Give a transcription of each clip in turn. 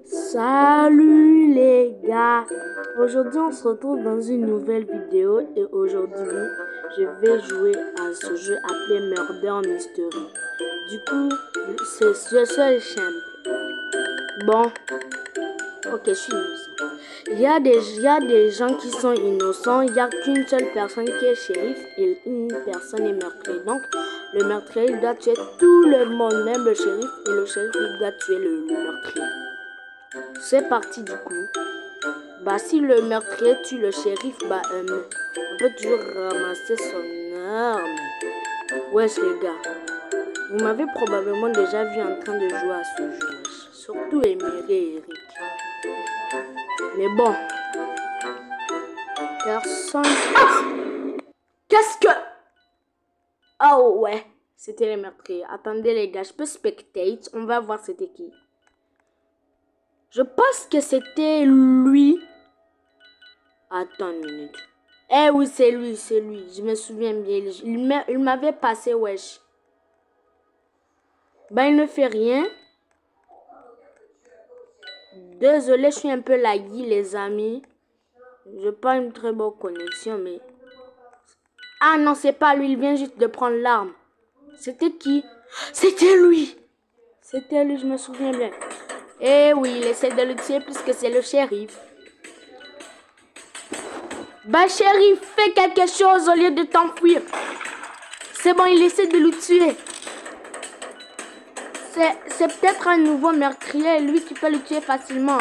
Salut les gars, aujourd'hui on se retrouve dans une nouvelle vidéo et aujourd'hui je vais jouer à ce jeu appelé Murder Mystery. Du coup c'est ce seul champ. Bon, ok, je suis innocent. Il y a des gens qui sont innocents, il n'y a qu'une seule personne qui est shérif et une personne est meurtrier. Donc le meurtrier il doit tuer tout le monde, même le shérif, et le shérif il doit tuer le meurtrier. C'est parti du coup. Bah si le meurtrier tue le shérif, bah on peut toujours ramasser son arme. Wesh les gars, vous m'avez probablement déjà vu en train de jouer à ce jeu. Surtout Émilie et Eric. Mais bon. Personne... Ah! Qu'est-ce que... Oh ouais, c'était les meurtriers. Attendez les gars, je peux spectate. On va voir c'était qui. Je pense que c'était lui. Attends une minute. Eh oui, c'est lui. Je me souviens bien. Il m'avait passé, wesh. Ben, il ne fait rien. Désolé, je suis un peu laggy, les amis. J'ai pas une très bonne connexion, mais... Ah non, c'est pas lui. Il vient juste de prendre l'arme. C'était qui? C'était lui. C'était lui, je me souviens bien. Eh oui, il essaie de le tuer puisque c'est le shérif. Bah shérif, fais quelque chose au lieu de t'enfuir. C'est bon, il essaie de le tuer. C'est peut-être un nouveau meurtrier, lui qui peut le tuer facilement.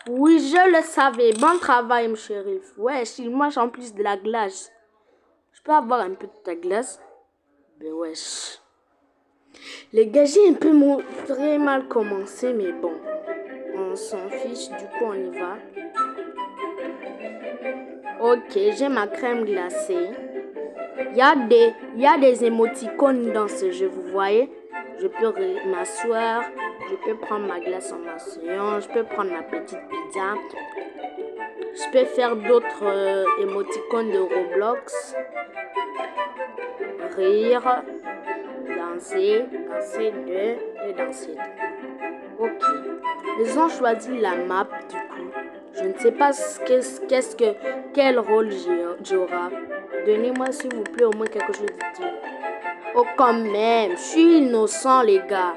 Oui, je le savais. Bon travail, mon shérif. Wesh, il mange en plus de la glace. Je peux avoir un peu de ta glace? Ben wesh. Les gars, j'ai un peu très mal commencé, mais bon. On s'en fiche, du coup on y va. Ok, j'ai ma crème glacée. Il y a des émoticônes dans ce jeu, vous voyez. Je peux m'asseoir, je peux prendre ma glace en m'asseyant, je peux prendre ma petite pizza. Je peux faire d'autres émoticônes de Roblox. Rire, danser, danser deux et danser deux. Ok. Ils ont choisi la map du coup. Je ne sais pas quel rôle j'aurai. Donnez-moi s'il vous plaît au moins quelque chose de dire. Oh quand même, je suis innocent les gars.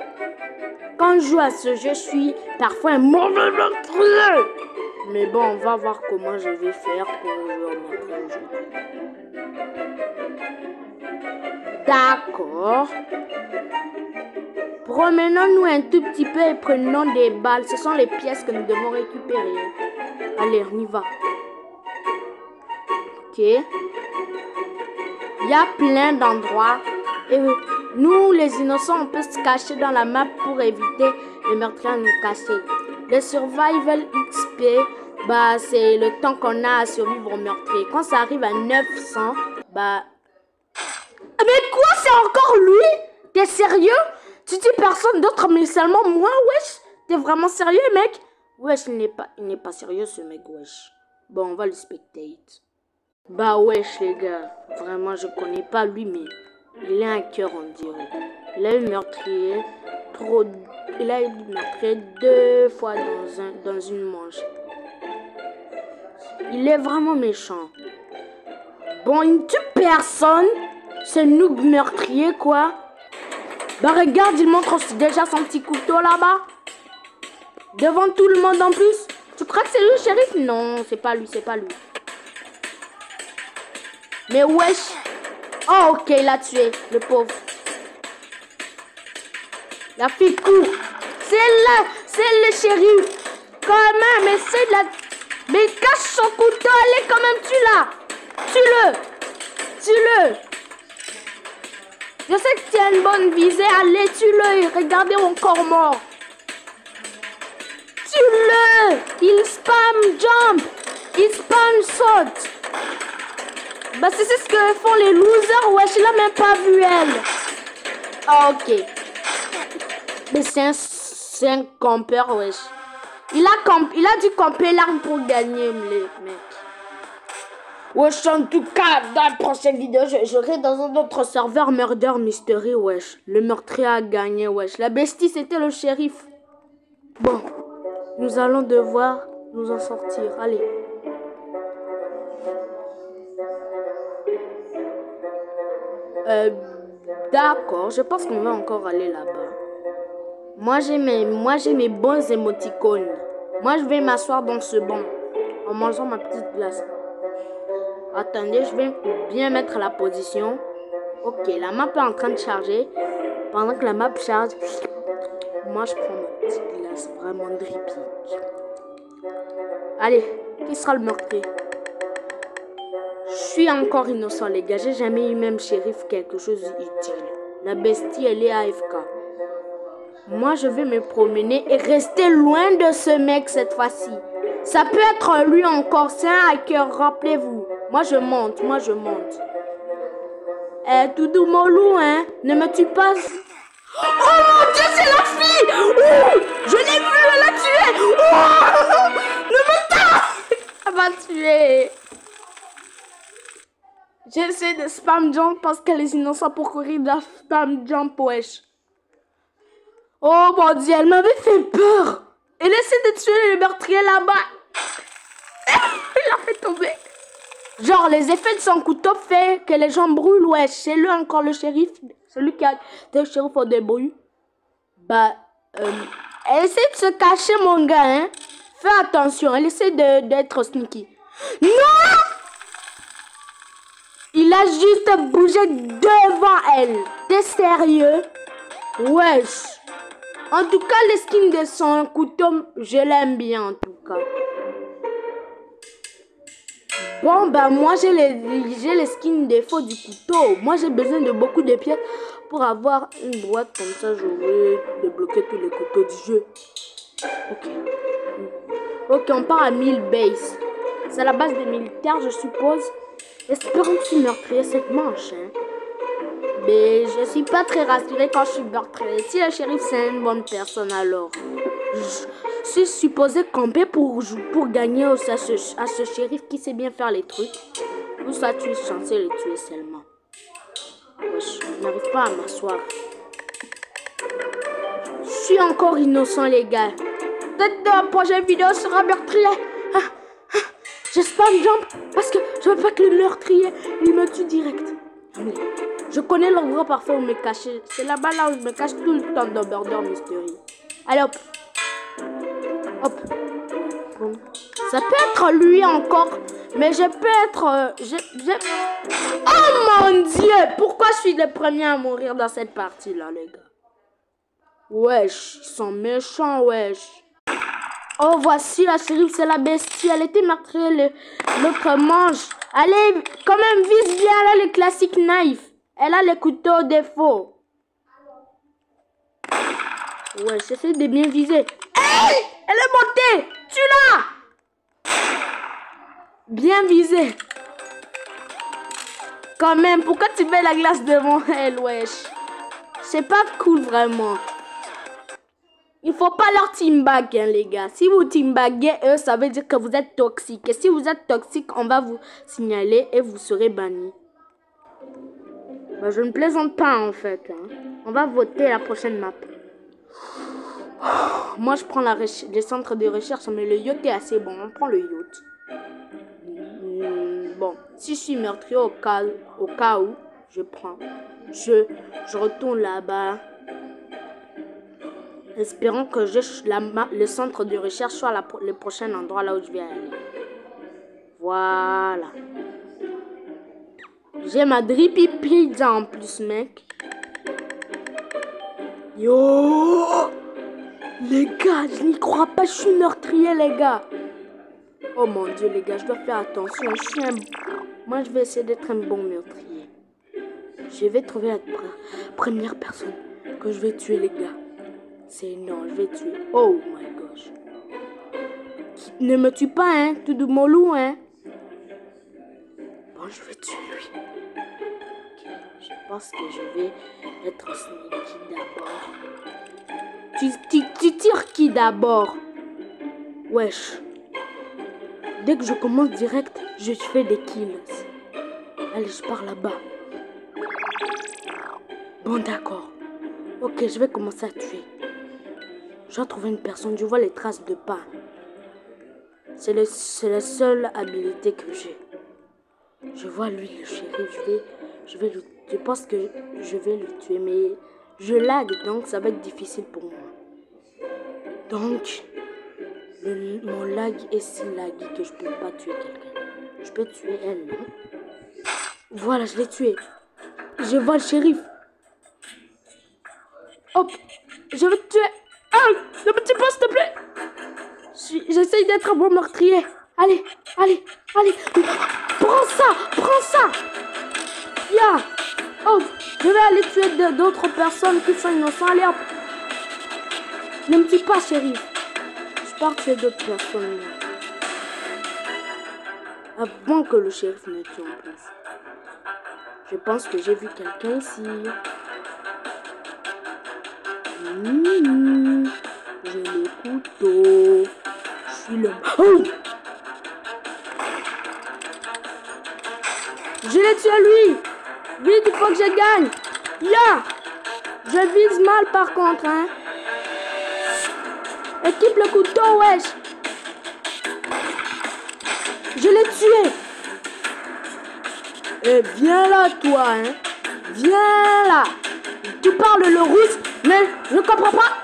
Quand je joue à ce jeu, je suis parfois un mauvais meurtrier. Mais bon, on va voir comment je vais faire pour jouer au meurtrier aujourd'hui. D'accord. Promenons-nous un tout petit peu et prenons des balles. Ce sont les pièces que nous devons récupérer. Allez, on y va. Ok. Il y a plein d'endroits. Et nous, les innocents, on peut se cacher dans la map pour éviter les meurtriers à nous cacher. Le survival XP, bah, c'est le temps qu'on a à survivre au meurtrier. Quand ça arrive à 900, bah... Mais quoi, c'est encore lui? T'es sérieux? Tu dis personne d'autre, mais seulement moi, wesh. T'es vraiment sérieux, mec? Wesh, il n'est pas sérieux, ce mec, wesh. Bon, on va le spectate. Bah, wesh, les gars. Vraiment, je connais pas lui, mais il a un cœur, on dirait. Il a eu meurtrier. Il a eu meurtrier 2 fois dans une manche. Il est vraiment méchant. Bon, il ne tue personne. Ce noob meurtrier, quoi. Bah regarde, il montre aussi déjà son petit couteau là-bas. Devant tout le monde en plus. Tu crois que c'est lui le shérif? Non, c'est pas lui, c'est pas lui. Mais wesh. Oh ok, il a tué, le pauvre. La fille court. C'est le shérif. Quand même, essaie de la... Mais cache son couteau, allez quand même, tue-la. Tue-le. Tue-le. Je sais que tu as une bonne visée, allez, tue-le, regardez mon corps mort. Tue-le. Il spam jump. Il spam saute. Bah c'est ce que font les losers, wesh, il a même pas vu elle. Ah, ok. Mais c'est un campeur, wesh. Il a dû camper l'arme pour gagner, les mecs. Wesh, en tout cas, dans la prochaine vidéo, je serai dans un autre serveur Murder Mystery, wesh. Le meurtrier a gagné, wesh. La bestie, c'était le shérif. Bon, nous allons devoir nous en sortir. Allez. D'accord, je pense qu'on va encore aller là-bas. Moi, j'ai mes bons émoticônes. Moi, je vais m'asseoir dans ce banc en mangeant ma petite glace. Attendez, je vais bien mettre la position. Ok, la map est en train de charger. Pendant que la map charge, moi, je prends ma petite glace vraiment drippy. Allez, qui sera le meurtrier? Je suis encore innocent, les gars. J'ai jamais eu même shérif quelque chose d'utile. La bestie, elle est AFK. Moi, je vais me promener et rester loin de ce mec cette fois-ci. Ça peut être lui encore. C'est un hacker, rappelez-vous. Moi, je monte. Toudou Molou, hein. Ne me tue pas. Oh mon Dieu, c'est la fille. Oh, je l'ai vue, elle l'a tué. Oh, ne me tue. Elle m'a tué. J'essaie de spam jump parce qu'elle est innocente pour courir de la spam jump, wesh. Oh mon Dieu, elle m'avait fait peur. Elle essaie de tuer le meurtrier là-bas. Elle a fait tomber. Genre, les effets de son couteau fait que les gens brûlent, wesh. C'est lui encore le shérif. Celui qui a été shérif au début. Bah, elle essaie de se cacher, mon gars, hein. Fais attention, elle essaie d'être sneaky. Non! Il a juste bougé devant elle. T'es sérieux? Wesh. En tout cas, les skins de son couteau, je l'aime bien en tout cas. Bon, bah moi j'ai les skins défaut du couteau. Moi j'ai besoin de beaucoup de pièces pour avoir une boîte comme ça. Je vais débloquer tous les couteaux du jeu. Ok, on part à 1000 base. C'est la base des militaires, je suppose. Espérons que tu meurtrier cette manche, hein. Mais je suis pas très rassurée quand je suis meurtrier. Si le shérif c'est une bonne personne, alors je suis supposé camper pour gagner à ce shérif qui sait bien faire les trucs. Ou ça, tu es censé le tuer seulement. Wesh, je n'arrive pas à m'asseoir. Je suis encore innocent, les gars. Peut-être dans la prochaine vidéo sera meurtrier. Je spam jump parce que je veux pas que le meurtrier il me tue direct. Je connais l'endroit parfait où me cacher. C'est là-bas là où je me cache tout le temps dans Murder Mystery. Allez hop. Hop. Bon. Ça peut être lui encore. Mais je peux être... Oh mon Dieu. Pourquoi je suis le premier à mourir dans cette partie là, les gars? Wesh. Ils sont méchants, wesh. Oh, voici la shérif, c'est la bestie. Elle était meurtrière l'autre manche. Allez, quand même, vise bien. Elle a les classiques knife. Elle a les couteaux défaut. Ouais, j'essaie de bien viser. Hey! Elle est montée! Tu l'as! Bien visé. Quand même, pourquoi tu mets la glace devant elle, wesh? C'est pas cool, vraiment. Il faut pas leur teambag, hein, les gars. Si vous teambaguez, eux, ça veut dire que vous êtes toxique. Et si vous êtes toxique, on va vous signaler et vous serez banni. Bah, je ne plaisante pas, en fait. Hein. On va voter la prochaine map. Moi, je prends les centres de recherche, mais le yacht est assez bon. On prend le yacht. Bon, si je suis meurtrier au cas où, je prends. Je retourne là-bas. Espérons que le centre de recherche soit le prochain endroit là où je vais aller. Voilà. J'ai ma drippy pizza en plus, mec. Yo! Les gars, je n'y crois pas, je suis meurtrier, les gars. Oh mon Dieu, les gars, je dois faire attention. Moi, je vais essayer d'être un bon meurtrier. Je vais trouver la première personne que je vais tuer, les gars. C'est non, je vais tuer. Oh my gosh. Ne me tue pas, hein. Tout de molou, hein. Bon, je vais tuer lui. Ok, je pense que je vais être sneaky d'abord. Tu tires qui d'abord? Wesh. Dès que je commence direct, je fais des kills. Allez, je pars là-bas. Bon, d'accord. Ok, je vais commencer à tuer. Je dois trouver une personne. Je vois les traces de pas. C'est la seule habilité que j'ai. Je vois lui, le shérif. Je pense que je vais le tuer, mais je lag, donc ça va être difficile pour moi. Donc, mon lag est si laggy que je peux pas tuer quelqu'un. Je peux tuer elle, non? Voilà, je l'ai tué. Je vois le shérif. Hop, je vais te tuer. Ah, le petit poste, s'il te plaît. J'essaye d'être un bon meurtrier. Allez, allez, allez. Prends ça. Ya. Oh, je vais aller tuer d'autres personnes qui sont innocentes. Allez, hop. Ne me tue pas, shérif. Je pars tuer d'autres personnes. Avant que le shérif me tue en plus. Je pense que j'ai vu quelqu'un ici. J'ai le couteau. Je suis le... Oh! Je l'ai tué lui. Vite, il faut que je gagne. Ya! Je vise mal par contre, hein. Équipe le couteau, wesh. Je l'ai tué. Eh, viens là, toi, hein. Viens là. Tu parles le russe, mais je ne comprends pas.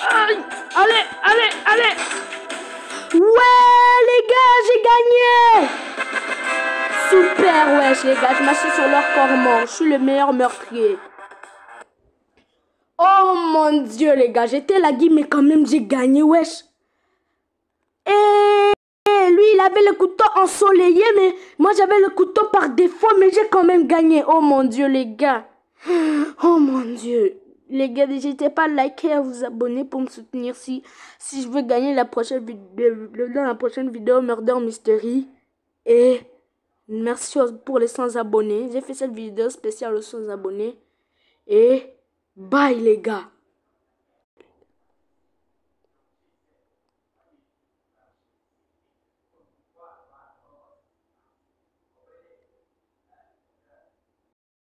Allez. Ouais, les gars, j'ai gagné. Super, wesh, les gars. Je m'assieds sur leur corps mort. Je suis le meilleur meurtrier. Oh mon Dieu, les gars. J'étais lagué, mais quand même, j'ai gagné, wesh. Et lui, il avait le couteau ensoleillé, mais moi, j'avais le couteau par défaut, mais j'ai quand même gagné. Oh mon Dieu, les gars. Oh mon Dieu. Les gars, n'hésitez pas à liker et à vous abonner pour me soutenir si je veux gagner dans la prochaine vidéo Murder Mystery. Et merci pour les 100 abonnés. J'ai fait cette vidéo spéciale aux 100 abonnés. Et bye les gars.